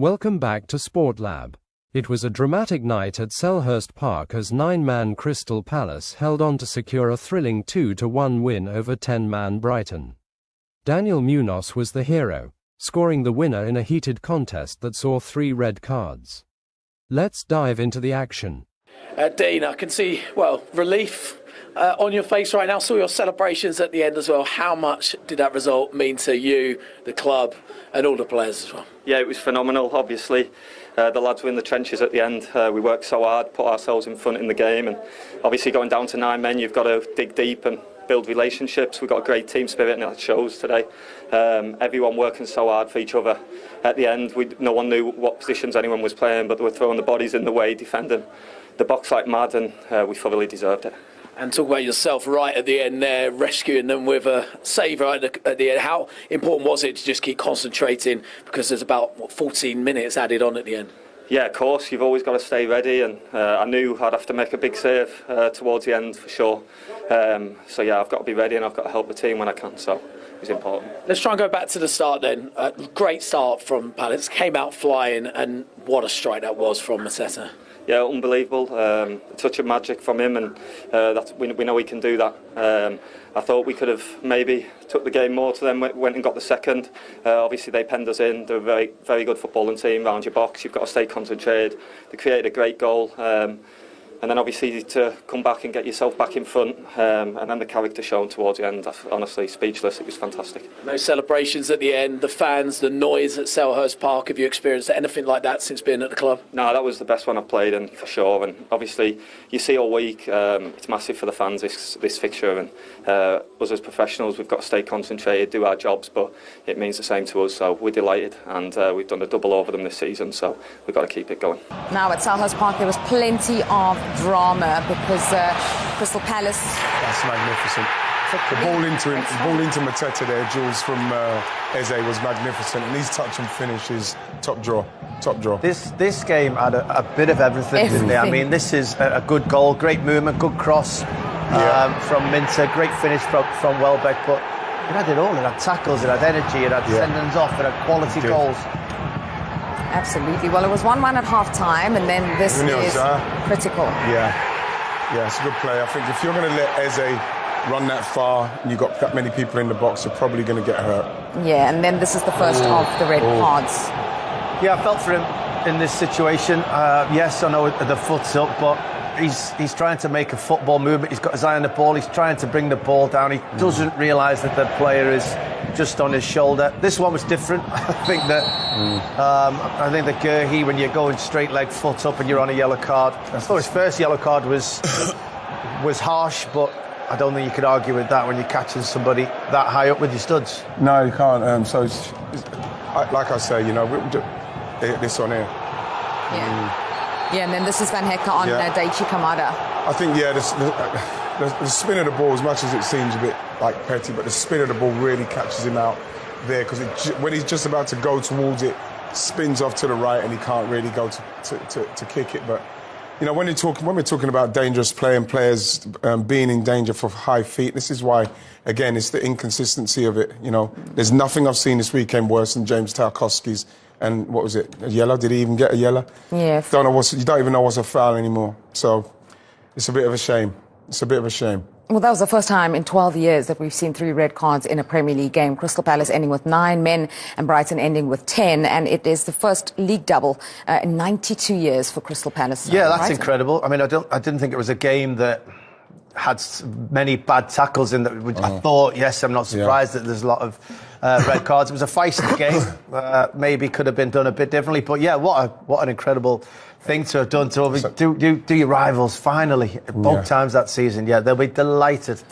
Welcome back to Sport Lab. It was a dramatic night at Selhurst Park as 9-man Crystal Palace held on to secure a thrilling 2-1 win over 10-man Brighton. Daniel Muñoz was the hero, scoring the winner in a heated contest that saw 3 red cards. Let's dive into the action. Dean, I can see, relief on your face right now. Saw your celebrations at the end as well. How much did that result mean to you, the club, and all the players as well? Yeah, it was phenomenal, obviously. The lads were in the trenches at the end. We worked so hard, put ourselves in front in the game, and obviously going down to 9 men, you've got to dig deep and build relationships. We've got a great team spirit, and that shows today. Everyone working so hard for each other. At the end, no one knew what positions anyone was playing, but they were throwing the bodies in the way, defending the box like mad, and we thoroughly deserved it. And talk about yourself right at the end there, rescuing them with a save right at the end. How important was it to just keep concentrating, because there's about 14 minutes added on at the end? Yeah, of course, you've always got to stay ready, and I knew I'd have to make a big save towards the end for sure. So yeah, I've got to be ready, and I've got to help the team when I can, so it was important. Let's try and go back to the start then. Great start from Palace, came out flying, and what a strike that was from Mateta. Yeah, unbelievable. A touch of magic from him, and we know he can do that. I thought we could have maybe took the game more to them, went and got the second. Obviously they penned us in. They're a very, very good footballing team round your box. You've got to stay concentrated. They created a great goal. And then obviously to come back and get yourself back in front, and then the character shown towards the end, honestly speechless. It was fantastic. No celebrations at the end, the fans, the noise at Selhurst Park. Have you experienced anything like that since being at the club? No, that was the best one I've played in for sure, and obviously you see all week, it's massive for the fans, this fixture, and us as professionals, we've got to stay concentrated, do our jobs, but it means the same to us, so we're delighted, and we've done a double over them this season, so we've got to keep it going. Now at Selhurst Park there was plenty of drama because Crystal Palace... That's magnificent. The ball into Mateta there, Jules, from Eze was magnificent, and his touch and finish is top draw. This game had a bit of everything, didn't it? I mean, this is a good goal, great movement, good cross from Minter, great finish from Welbeck, but it had it all. It had tackles, it had energy, it had sendings off, it had quality goals. Absolutely. Well, it was 1-1 at half-time, and then this Muñoz, is critical. Yeah, it's a good play. I think if you're going to let Eze run that far and you've got that many people in the box, you're probably going to get hurt. Yeah, and then this is the first of the red cards. Yeah, I felt for him in this situation. Yes, I know the foot's up, but he's trying to make a football movement. He's got his eye on the ball. He's trying to bring the ball down. He doesn't realise that the player is just on his shoulder. This one was different. I think that Gerhi, when you're going straight leg foot up and you're on a yellow card, I thought his first yellow card was harsh, but I don't think you could argue with that when you're catching somebody that high up with your studs. No, you can't. So it's, like I say, you know, this on here. Yeah, and then this is Van Hecke on Daichi Kamada. I think, the spin of the ball, as much as it seems a bit like petty, but the spin of the ball really catches him out there, because when he's just about to go towards it, spins off to the right and he can't really go to kick it. But, you know, when we're talking about dangerous play and players being in danger for high feet, this is why, again, it's the inconsistency of it. You know, there's nothing I've seen this weekend worse than James Tarkowski's. And what was it? A yellow? Did he even get a yellow? Yeah. You don't even know what's a foul anymore. So it's a bit of a shame. Well, that was the first time in 12 years that we've seen 3 red cards in a Premier League game. Crystal Palace ending with 9 men and Brighton ending with 10. And it is the first league double in 92 years for Crystal Palace. Yeah, that's incredible. I mean, I didn't think it was a game that had many bad tackles in that. I thought, yes, I'm not surprised that there's a lot of red cards. It was a feisty game. Maybe could have been done a bit differently. But yeah, what an incredible thing to have done to do your rivals finally both times that season. Yeah, they'll be delighted.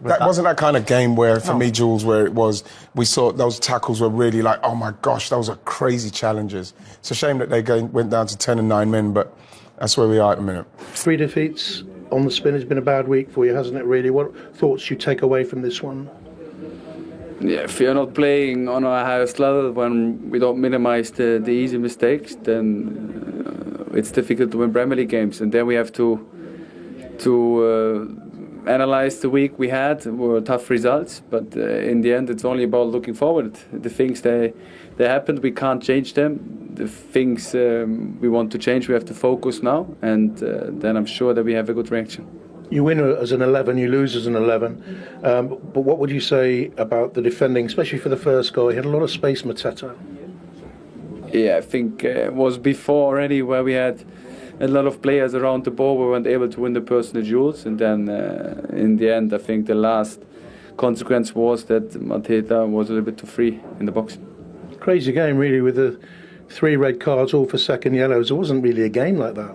That wasn't that kind of game where, for me, Jules, where it was, we saw those tackles were really like, oh my gosh, those are crazy challenges. It's a shame that they went down to 10 and 9 men, but that's where we are at the minute. 3 defeats on the spin has been a bad week for you, hasn't it, really? What thoughts you take away from this one? Yeah, if you're not playing on our highest level, when we don't minimize the easy mistakes, then it's difficult to win Premier League games, and then we have to analyzed the week we had, were tough results, but in the end it's only about looking forward. The things they happened, we can't change them. The things we want to change, we have to focus now, and then I'm sure that we have a good reaction. You win as an 11, you lose as an 11. But what would you say about the defending, especially for the first goal? He had a lot of space, Mateta. Yeah, I think it was before already where we had a lot of players around the ball. We weren't able to win the personal duels, and then in the end I think the last consequence was that Mateta was a little bit too free in the box. Crazy game really, with the 3 red cards all for second yellows. It wasn't really a game like that.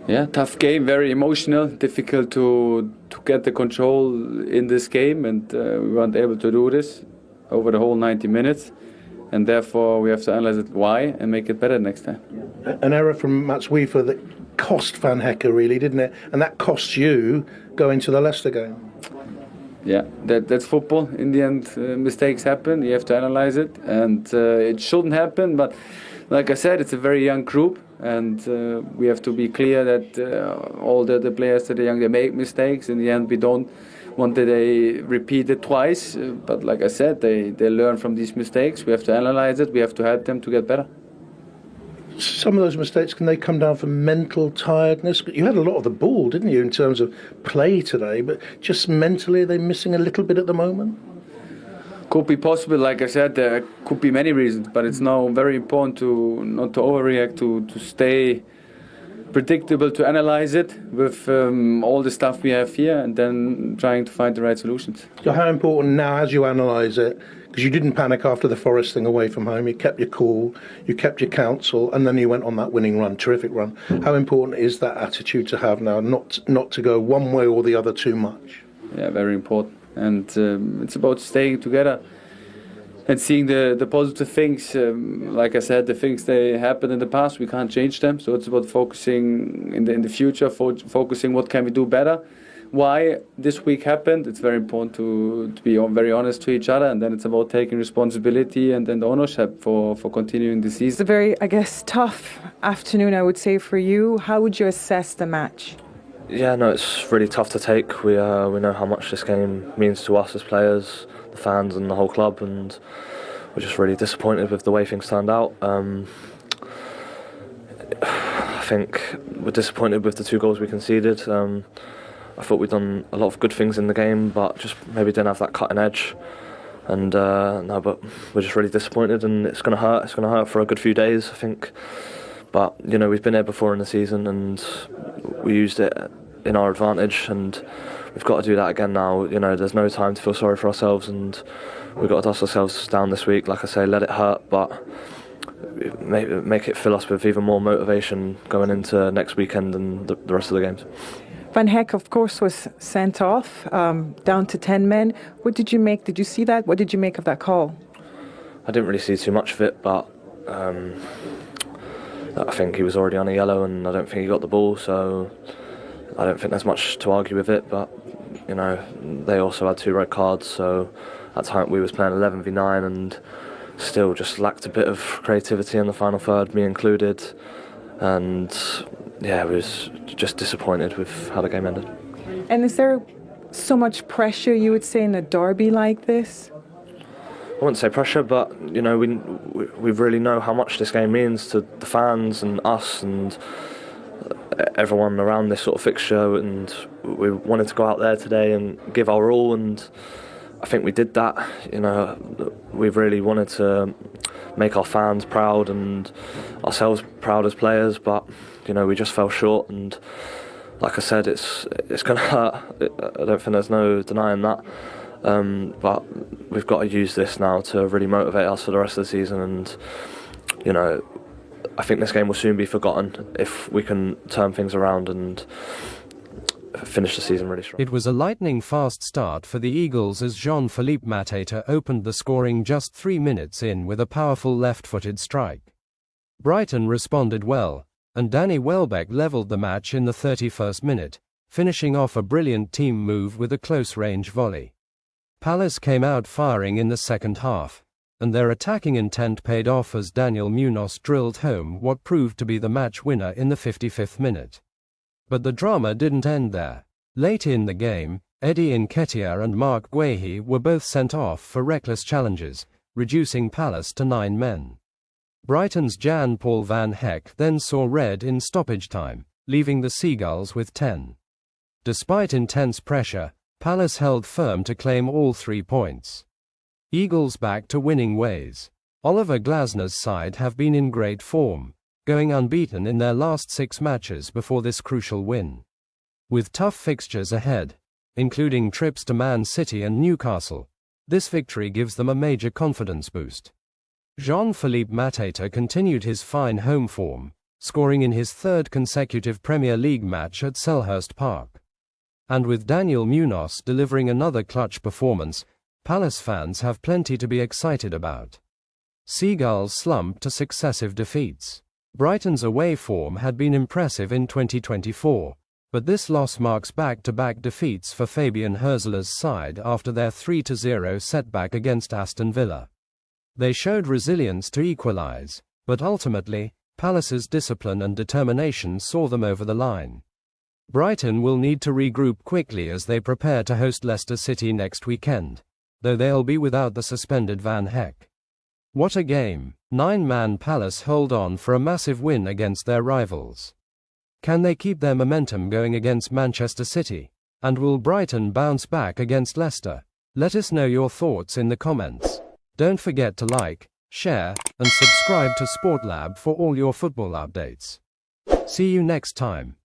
Yeah, tough game, very emotional, difficult to get the control in this game, and we weren't able to do this over the whole 90 minutes. And therefore we have to analyse it why and make it better next time. An error from Mats Wiefer that cost Van Hecke really, didn't it? And that costs you going to the Leicester game. Yeah, that's football. In the end, mistakes happen. You have to analyse it, and it shouldn't happen. But like I said, it's a very young group, and we have to be clear that all the players that are young, they make mistakes. In the end, we don't want that they repeat it twice. But like I said, they learn from these mistakes. We have to analyse it. We have to help them to get better. Some of those mistakes, can they come down from mental tiredness? You had a lot of the ball, didn't you, in terms of play today, but just mentally, are they missing a little bit at the moment? Could be possible. Like I said, there could be many reasons, but it's now very important to not to overreact, to stay predictable, to analyze it with all the stuff we have here, and then trying to find the right solutions. So how important now, as you analyse it, because you didn't panic after the Forest thing away from home, you kept your cool, you kept your counsel, and then you went on that winning run, terrific run. How important is that attitude to have now, not to go one way or the other too much? Yeah, very important. And it's about staying together and seeing the positive things. Like I said, the things that happened in the past, we can't change them. So it's about focusing in the future, focusing what can we do better. Why this week happened, it's very important to be very honest to each other, and then it's about taking responsibility and then the ownership for continuing the season. It's a very, I guess, tough afternoon, I would say, for you. How would you assess the match? Yeah, no, it's really tough to take. We know how much this game means to us as players, the fans and the whole club, and we're just really disappointed with the way things turned out. I think we're disappointed with the 2 goals we conceded. I thought we'd done a lot of good things in the game, but just maybe didn't have that cutting edge. And no, but we're just really disappointed, and it's going to hurt. It's going to hurt for a good few days, I think. But you know, we've been here before in the season, and we used it in our advantage, and we've got to do that again now. You know, there's no time to feel sorry for ourselves, and we've got to dust ourselves down this week. Like I say, let it hurt, but make it fill us with even more motivation going into next weekend and the rest of the games. Van Hecke, of course, was sent off, down to 10 men. What did you make? Did you see that? What did you make of that call? I didn't really see too much of it, but I think he was already on a yellow, and I don't think he got the ball, so I don't think there's much to argue with it. But you know, they also had 2 red cards, so at the time we was playing 11v9 and still just lacked a bit of creativity in the final third, me included. And yeah, I was just disappointed with how the game ended. And is there so much pressure, you would say, in a derby like this? I wouldn't say pressure, but you know, we really know how much this game means to the fans and us and everyone around this sort of fixture, and we wanted to go out there today and give our all, and I think we did that. You know, we really wanted to make our fans proud and ourselves proud as players, but you know, we just fell short, and like I said, it's going to hurt. I don't think there's no denying that. But we've got to use this now to really motivate us for the rest of the season, and you know, I think this game will soon be forgotten if we can turn things around and finish the season really strong. It was a lightning-fast start for the Eagles as Jean-Philippe Mateta opened the scoring just 3 minutes in with a powerful left-footed strike. Brighton responded well, and Danny Welbeck levelled the match in the 31st minute, finishing off a brilliant team move with a close-range volley. Palace came out firing in the second half, and their attacking intent paid off as Daniel Muñoz drilled home what proved to be the match winner in the 55th minute. But the drama didn't end there. Late in the game, Eddie Nketiah and Mark Guehi were both sent off for reckless challenges, reducing Palace to 9 men. Brighton's Jan-Paul van Hecke then saw red in stoppage time, leaving the Seagulls with 10. Despite intense pressure, Palace held firm to claim all 3 points. Eagles back to winning ways. Oliver Glasner's side have been in great form, going unbeaten in their last 6 matches before this crucial win. With tough fixtures ahead, including trips to Man City and Newcastle, this victory gives them a major confidence boost. Jean-Philippe Mateta continued his fine home form, scoring in his 3rd consecutive Premier League match at Selhurst Park. And with Daniel Muñoz delivering another clutch performance, Palace fans have plenty to be excited about. Seagulls slumped to successive defeats. Brighton's away form had been impressive in 2024, but this loss marks back-to-back defeats for Fabian Hürzeler's side after their 3-0 setback against Aston Villa. They showed resilience to equalise, but ultimately, Palace's discipline and determination saw them over the line. Brighton will need to regroup quickly as they prepare to host Leicester City next weekend, though they'll be without the suspended Van Hecke. What a game! 9-man Palace hold on for a massive win against their rivals. Can they keep their momentum going against Manchester City? And will Brighton bounce back against Leicester? Let us know your thoughts in the comments. Don't forget to like, share, and subscribe to SportLab for all your football updates. See you next time.